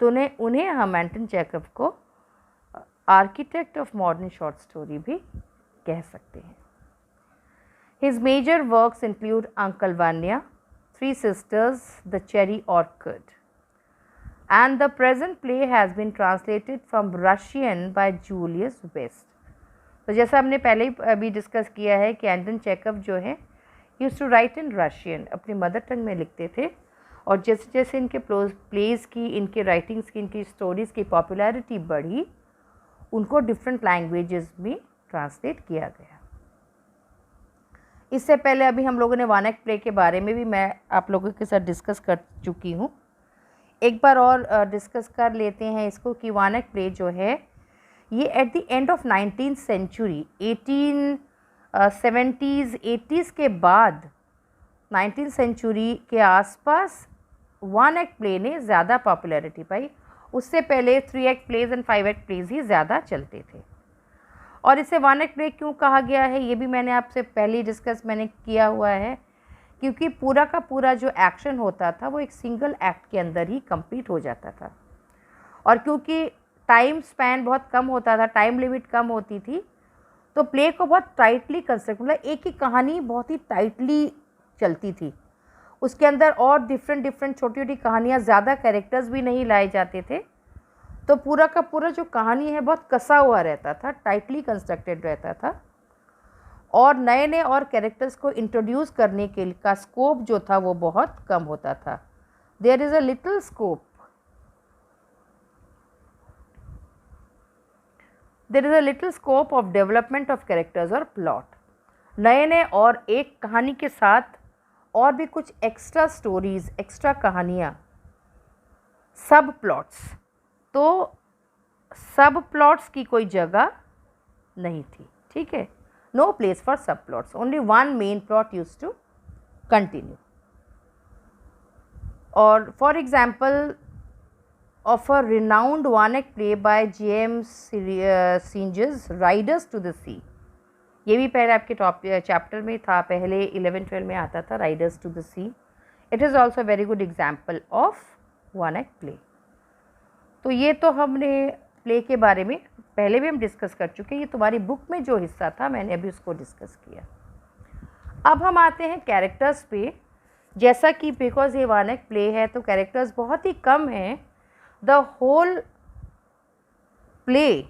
तो उन्हें हम एंटन चेकव को architect of modern short story भी कह सकते हैं. His major works include Uncle Vanya, Three Sisters, The Cherry Orchid, and the present play has been translated from Russian by Julius West. तो जैसा हमने पहले ही अभी डिस्कस किया है कि एंटन चेकव जो है used to write in Russian, अपनी मदर टंग में लिखते थे, और जैसे जैसे इनके प्लेज़ की, इनके राइटिंग्स की, इनकी स्टोरीज़ की पॉपुलैरिटी बढ़ी, उनको डिफरेंट लैंग्वेजेस में ट्रांसलेट किया गया. इससे पहले अभी हम लोगों ने वानेक प्ले के बारे में भी मैं आप लोगों के साथ डिस्कस कर चुकी हूँ. एक बार और डिस्कस कर लेते हैं इसको कि वानेक प्ले जो है ये at the end of 19th century, 1870s 80s के बाद 19th सेंचुरी के आसपास वानेक प्ले ने ज़्यादा पॉपुलैरिटी पाई. उससे पहले 3 act plays and 5 act plays ही ज़्यादा चलते थे. और इसे वानेक प्ले क्यों कहा गया है ये भी मैंने आपसे पहले ही डिस्कस किया हुआ है, क्योंकि पूरा का पूरा जो एक्शन होता था वो एक सिंगल एक्ट के अंदर ही कंप्लीट हो जाता था. और क्योंकि टाइम स्पैन बहुत कम होता था, टाइम लिमिट कम होती थी, तो प्ले को बहुत टाइटली कंस्ट्रक्ट, मतलब एक ही कहानी बहुत ही टाइटली चलती थी. उसके अंदर और डिफरेंट छोटी छोटी कहानियाँ, ज़्यादा कैरेक्टर्स भी नहीं लाए जाते थे. तो पूरा का पूरा जो कहानी है बहुत कसा हुआ रहता था, टाइटली कंस्ट्रक्टेड रहता था. और नए नए और कैरेक्टर्स को इंट्रोड्यूस करने के का स्कोप जो था वो बहुत कम होता था. There is a little scope, there is a little scope of development of characters और प्लॉट. नए नए और एक कहानी के साथ और भी कुछ एक्स्ट्रा स्टोरीज़, एक्स्ट्रा कहानियाँ, सब प्लॉट्स. तो सब प्लॉट्स की कोई जगह नहीं थी. ठीक है, no place for sub plots, only one main plot use to continue. और for example of a renowned one act play by James Synge's, riders to the sea. ये भी पहले आपके चैप्टर में था, पहले 11-12 में आता था, Riders to the C. It is also a very good example of one act play. तो ये तो हमने प्ले के बारे में पहले भी हम डिस्कस कर चुके हैं. ये तुम्हारी बुक में जो हिस्सा था मैंने अभी उसको डिस्कस किया. अब हम आते हैं कैरेक्टर्स पे. जैसा कि बिकॉज ये वानेक प्ले है तो कैरेक्टर्स बहुत ही कम हैं. The whole play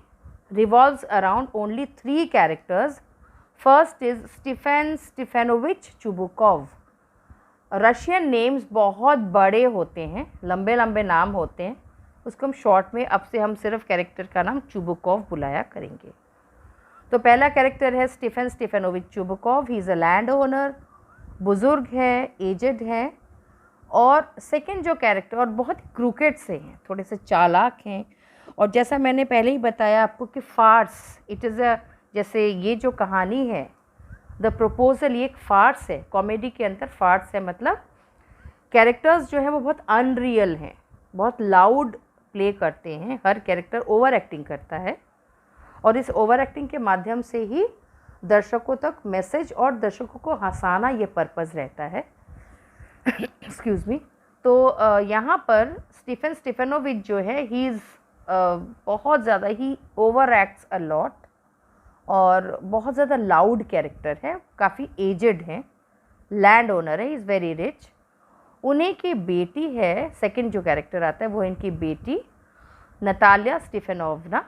revolves around only 3 characters. First is Stephen Stepanovich Chubukov. Russian names बहुत बड़े होते हैं, लंबे लंबे नाम होते हैं, उसको हम शॉर्ट में अब से हम सिर्फ कैरेक्टर का नाम चुबुकोव बुलाया करेंगे. तो पहला कैरेक्टर है Stephen Stepanovich Chubukov. He is a land owner, बुज़ुर्ग है, एजड है. और सेकंड जो कैरेक्टर, और बहुत क्रूकेट से हैं, थोड़े से चालाक हैं, और जैसा मैंने पहले ही बताया आपको कि फार्स, इट इज़ अ, जैसे ये जो कहानी है द प्रपोजल, ये एक फार्स है, कॉमेडी के अंदर फार्स है, मतलब कैरेक्टर्स जो है वो बहुत अनरियल हैं, बहुत लाउड प्ले करते हैं, हर कैरेक्टर ओवर एक्टिंग करता है और इस ओवर एक्टिंग के माध्यम से ही दर्शकों तक मैसेज और दर्शकों को हंसाना ये पर्पज़ रहता है। Excuse me. तो यहाँ पर स्टीफन स्टीफेनोविच जो है ही इज़ बहुत ज़्यादा ही ओवर एक्ट्स अ लॉट और बहुत ज़्यादा लाउड कैरेक्टर है, काफ़ी एजेड हैं, लैंड ओनर है, इज़ वेरी रिच। उन्हीं की बेटी है, सेकंड जो कैरेक्टर आता है वो इनकी बेटी Natalia Stepanovna.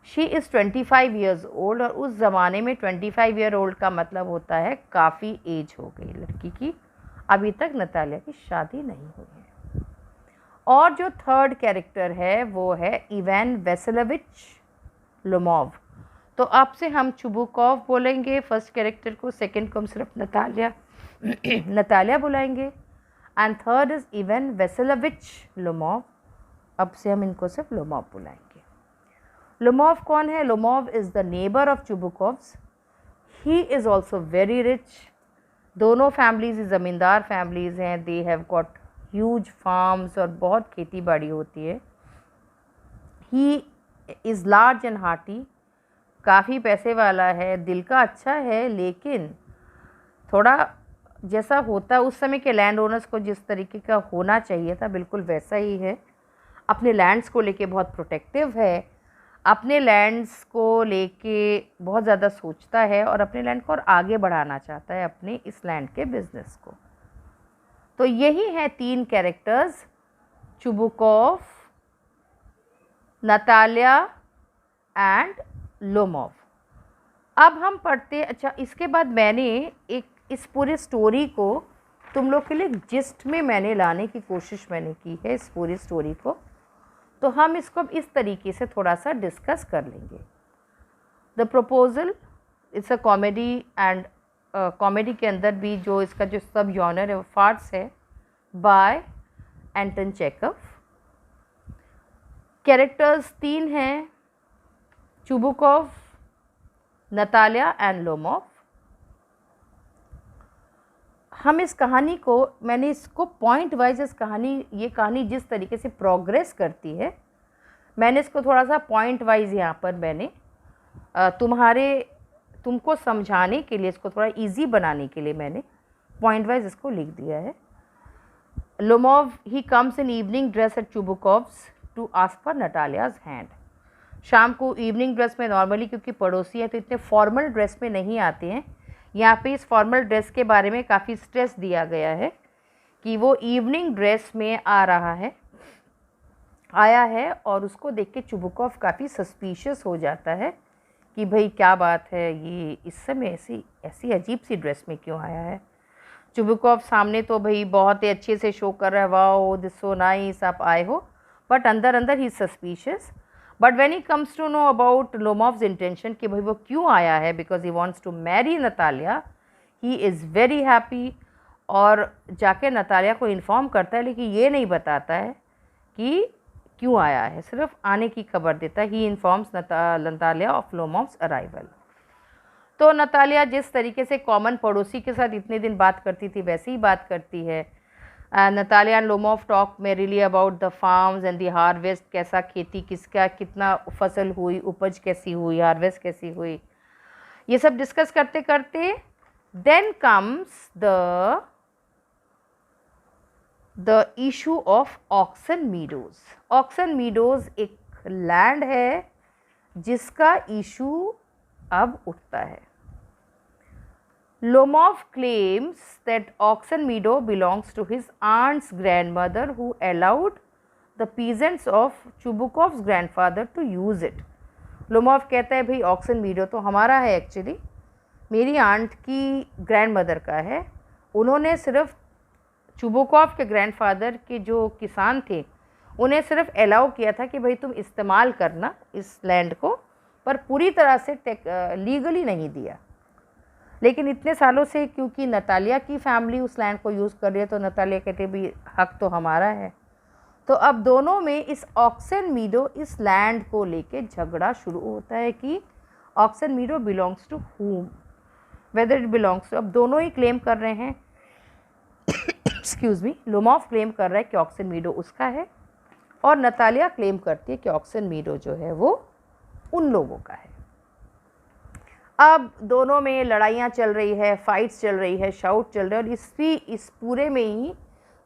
She is 25 years old और उस ज़माने में 25 ईयर ओल्ड का मतलब होता है काफ़ी एज हो गई लड़की की, अभी तक नतालिया की शादी नहीं हुई है। और जो थर्ड कैरेक्टर है वो है इवान वेसेलोविच लोमोव। तो आपसे हम चुबुकॉव बोलेंगे फर्स्ट कैरेक्टर को, सेकंड को हम सिर्फ नतालिया बुलाएंगे and third is Ivan Vassilevitch Lomov. अब से हम इनको सिर्फ लोमोव बुलाएंगे। लोमोव कौन है? Lomov is the neighbour of Chubukovs. He is also very rich. दोनों फैमिलीज़ ज़मींदार फैमिलीज़ हैं। They have got huge farms और बहुत खेती बाड़ी होती है। He is large and hearty, काफ़ी पैसे वाला है, दिल का अच्छा है, लेकिन थोड़ा जैसा होता उस समय के लैंड ओनर्स को जिस तरीके का होना चाहिए था बिल्कुल वैसा ही है। अपने लैंड्स को लेके बहुत प्रोटेक्टिव है, अपने लैंड्स को लेके बहुत ज़्यादा सोचता है और अपने लैंड को और आगे बढ़ाना चाहता है, अपने इस लैंड के बिजनेस को। तो यही हैं तीन कैरेक्टर्स, चुबुकॉव, नतालिया एंड लोमोव। अब हम पढ़ते, अच्छा इसके बाद मैंने एक इस पूरे स्टोरी को तुम लोग के लिए जिस्ट में मैंने लाने की कोशिश मैंने की है इस पूरी स्टोरी को। तो हम इसको इस तरीके से थोड़ा सा डिस्कस कर लेंगे। The proposal it's a comedy and comedy के अंदर भी जो इसका जो सब जॉनर है वो फार्स है, बाय एंटन चेखव। कैरेक्टर्स तीन हैं, चुबुकॉव, नतालिया एंड लोमोव। हम इस कहानी को, मैंने इसको पॉइंट वाइज इस कहानी, ये कहानी जिस तरीके से प्रोग्रेस करती है मैंने इसको थोड़ा सा पॉइंट वाइज यहाँ पर मैंने तुमको समझाने के लिए, इसको थोड़ा इजी बनाने के लिए मैंने पॉइंट वाइज इसको लिख दिया है। Lomov he comes in evening dress at Chubukovs to ask for Natalia's hand. शाम को इवनिंग ड्रेस में नॉर्मली, क्योंकि पड़ोसी हैं तो इतने फॉर्मल ड्रेस में नहीं आते हैं। यहाँ पे इस फॉर्मल ड्रेस के बारे में काफ़ी स्ट्रेस दिया गया है कि वो इवनिंग ड्रेस में आया है और उसको देख के चुबुकॉव काफ़ी सस्पिशियस हो जाता है कि भाई क्या बात है, ये इस समय ऐसी अजीब सी ड्रेस में क्यों आया है। चुबुकॉव सामने तो भाई बहुत ही अच्छे से शो कर रहा है, वाओ दिस सो नाइस, आप आए हो, बट अंदर अंदर ही suspicious. But when he comes to know about Lomov's intention कि भाई वो क्यों आया है, because he wants to marry Natalia, he is very happy और जाके नतालिया को इन्फॉर्म करता है, लेकिन ये नहीं बताता है कि क्यों आया है, सिर्फ आने की खबर देता है। He informs Natalia of Lomov's arrival. तो नतालिया जिस तरीके से कॉमन पड़ोसी के साथ इतने दिन बात करती थी वैसे ही बात करती है। Natalia and Lomov talk merrily about the farms and the harvest, कैसा खेती, किसका कितना फसल हुई, उपज कैसी हुई, हार्वेस्ट कैसी हुई, ये सब डिस्कस करते करते then comes the issue of Oxen Meadows. Oxen Meadows एक लैंड है जिसका इशू अब उठता है। Lomov claims that Oxen Meadow belongs to his aunt's grandmother who allowed the peasants of Chubukov's grandfather to use it. Lomov कहता है भाई oxen मीडो तो हमारा है, एक्चुअली मेरी आंट की ग्रैंडमदर का है। उन्होंने सिर्फ चुबुकॉव के ग्रैंडफादर के जो किसान थे उन्हें सिर्फ अलाउ किया था कि भाई तुम इस्तेमाल करना इस लैंड को, पर पूरी तरह से लीगली नहीं दिया। लेकिन इतने सालों से क्योंकि नतालिया की फैमिली उस लैंड को यूज़ कर रही है तो नतालिया कहते भी हक तो हमारा है। तो अब दोनों में इस ऑक्सन मीडो, इस लैंड को लेके झगड़ा शुरू होता है कि Oxen Meadow belongs to whom, whether it belongs to, अब दोनों ही क्लेम कर रहे हैं, एक्सक्यूज मी, लोमॉव क्लेम कर रहा है कि ऑक्सन मीडो उसका है और नतालिया क्लेम करती है कि ऑक्सन मीडो जो है वो उन लोगों का है। अब दोनों में लड़ाइयाँ चल रही है, फाइट्स चल रही है, शाउट चल रहा है, और इस पूरे में ही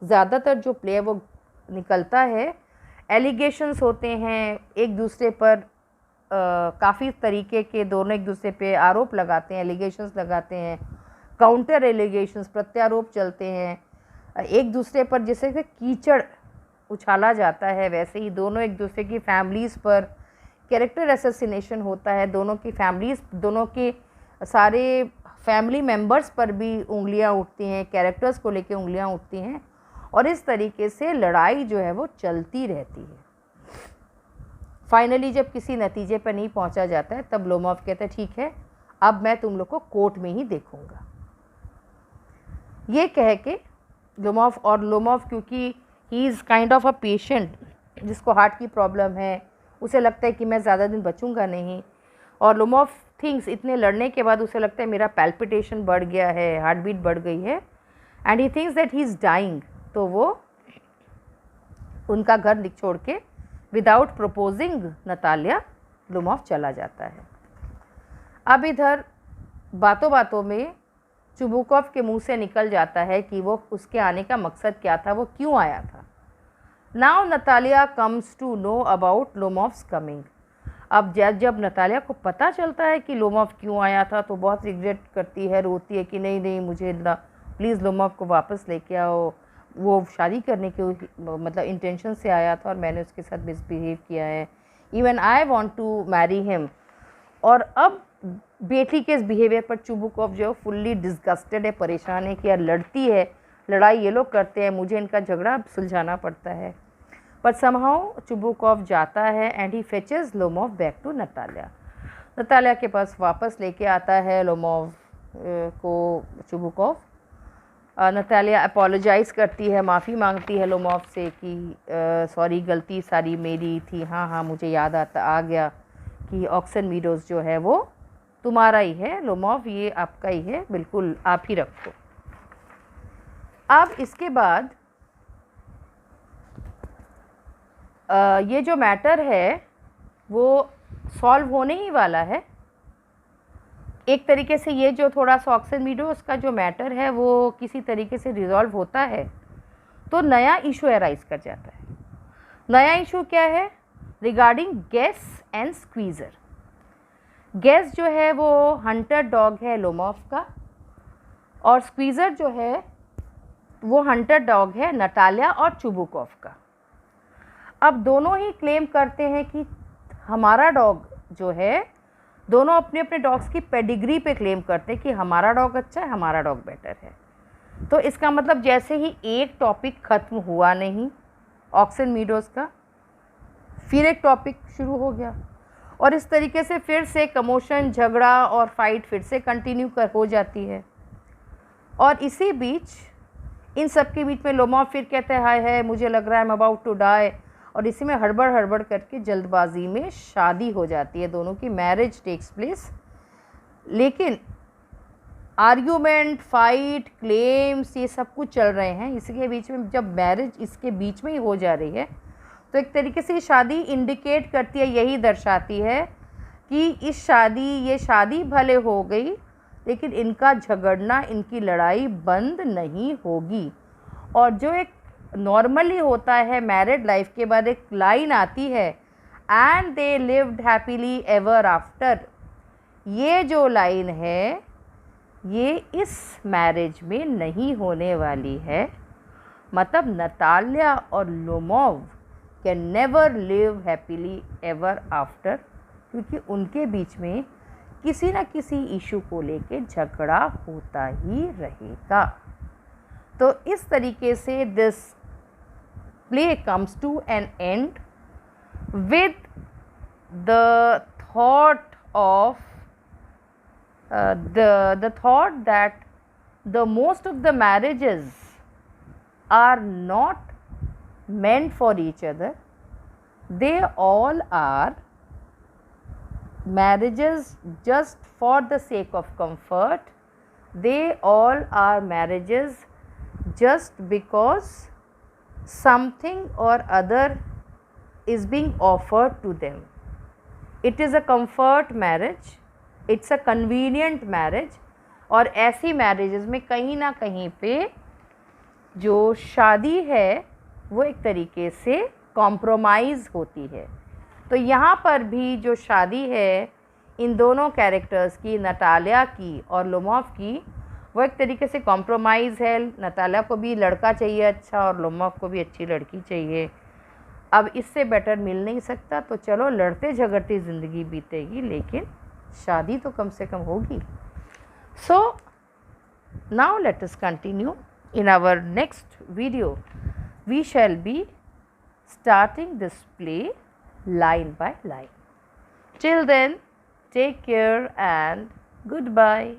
ज़्यादातर जो प्ले है वो निकलता है, एलिगेशंस होते हैं एक दूसरे पर, काफ़ी तरीके के दोनों एक दूसरे पे आरोप लगाते हैं, एलिगेशंस लगाते हैं, काउंटर एलिगेशंस, प्रत्यारोप चलते हैं एक दूसरे पर, जैसे कि कीचड़ उछाला जाता है वैसे ही दोनों एक दूसरे की फैमिलीज़ पर कैरेक्टर असैसिनेशन होता है, दोनों की फैमिलीज़, दोनों के सारे फैमिली मेम्बर्स पर भी उंगलियां उठती हैं, कैरेक्टर्स को लेके उंगलियां उठती हैं, और इस तरीके से लड़ाई जो है वो चलती रहती है। फाइनली जब किसी नतीजे पर नहीं पहुंचा जाता है तब लोमॉव कहते हैं ठीक है, अब मैं तुम लोग को कोर्ट में ही देखूंगा। ये कह के लोमॉव क्योंकि he is kind of a patient जिसको हार्ट की प्रॉब्लम है, उसे लगता है कि मैं ज़्यादा दिन बचूंगा नहीं, और लोमॉव थिंग्स इतने लड़ने के बाद उसे लगता है मेरा पैल्पिटेशन बढ़ गया है, हार्ट बीट बढ़ गई है, and he thinks that he is dying, तो वो उनका घर छोड़ के विदाउट प्रपोजिंग नतालिया लोमॉव चला जाता है। अब इधर बातों बातों में चुबुकॉव के मुंह से निकल जाता है कि वो उसके आने का मकसद क्या था, वो क्यों आया था। Now Natalia comes to know about Lomov's coming. अब जब नतालिया को पता चलता है कि लोमॉव क्यों आया था तो बहुत रिग्रेट करती है, रोती है कि नहीं नहीं मुझे प्लीज़ लोमॉव को वापस लेके आओ, वो शादी करने के मतलब इंटेंशन से आया था और मैंने उसके साथ मिसबिहेव किया है, even I want to marry him. और अब बेटी के इस बिहेवियर पर चुबुकॉव जो फुल्ली डिस्गस्टेड है, परेशान है कि यार लड़ती है, लड़ाई ये लोग करते हैं, मुझे इनका झगड़ा सुलझाना पड़ता है। पर समहाउ चुबुकॉव जाता है and he fetches Lomov back to Natalia. Natalia के पास वापस लेके आता है लोमॉव को चुबुकॉव। नतालिया अपोलोजाइज करती है, माफ़ी मांगती है लोमॉव से कि सॉरी गलती सारी मेरी थी, हाँ मुझे याद आ गया कि ऑक्सन मीडोज़ जो है वो तुम्हारा ही है लोमॉव, ये आपका ही है, बिल्कुल आप ही रखो। अब इसके बाद ये जो मैटर है वो सॉल्व होने ही वाला है एक तरीके से। ये जो थोड़ा सा ऑक्सन मीडोज़ का जो मैटर है वो किसी तरीके से रिजॉल्व होता है तो नया इशू अराइज कर जाता है। नया इशू क्या है? Regarding Guess and Squeezer. Guess जो है वो हंटर डॉग है लोमॉव का, और स्क्वीज़र जो है वो हंटर डॉग है नतालिया और चुबुकॉव का। अब दोनों ही क्लेम करते हैं कि हमारा डॉग जो है, दोनों अपने अपने डॉग्स की पेडिग्री पे क्लेम करते हैं कि हमारा डॉग अच्छा है, हमारा डॉग बेटर है। तो इसका मतलब जैसे ही एक टॉपिक ख़त्म हुआ नहीं ऑक्सन मीडोज़ का, फिर एक टॉपिक शुरू हो गया, और इस तरीके से फिर से कमोशन, झगड़ा और फाइट फिर से कंटिन्यू हो जाती है। और इसी बीच इन सब के बीच में लोमॉव फिर कहते हैं हाय है मुझे लग रहा है I am about to die, और इसी में हड़बड़ करके जल्दबाजी में शादी हो जाती है, दोनों की मैरिज टेक्स प्लेस। लेकिन आर्ग्यूमेंट, फाइट, क्लेम्स ये सब कुछ चल रहे हैं। इसके बीच में जब मैरिज इसके बीच में ही हो जा रही है तो एक तरीके से ये शादी इंडिकेट करती है, यही दर्शाती है कि ये शादी भले हो गई लेकिन इनका झगड़ना, इनकी लड़ाई बंद नहीं होगी। और जो एक नॉर्मली होता है मैरिड लाइफ के बाद एक लाइन आती है and they lived happily ever after, ये जो लाइन है ये इस मैरिज में नहीं होने वाली है। मतलब नतालिया और Lomov can never live happily ever after, क्योंकि उनके बीच में किसी न किसी इशू को लेके झगड़ा होता ही रहेगा। तो इस तरीके से this play comes to an end with the thought of the thought that the most of the marriages are not meant for each other. They all are marriages just for the sake of comfort. They all are marriages just because something or other is being offered to them. It is a comfort marriage, it's a convenient marriage. और ऐसी marriages में कहीं ना कहीं पे जो शादी है वो एक तरीके से कॉम्प्रोमाइज़ होती है. तो यहाँ पर भी जो शादी है इन दोनों कैरेक्टर्स की, नटालिया की और लोमॉफ की, वो एक तरीके से कॉम्प्रोमाइज़ है. नटालिया को भी लड़का चाहिए अच्छा और लोमॉफ को भी अच्छी लड़की चाहिए. अब इससे बेटर मिल नहीं सकता, तो चलो लड़ते झगड़ती ज़िंदगी बीतेगी, लेकिन शादी तो कम से कम होगी. So now let us continue. In our next video we shall be starting this play line by line. Till then, take care and goodbye.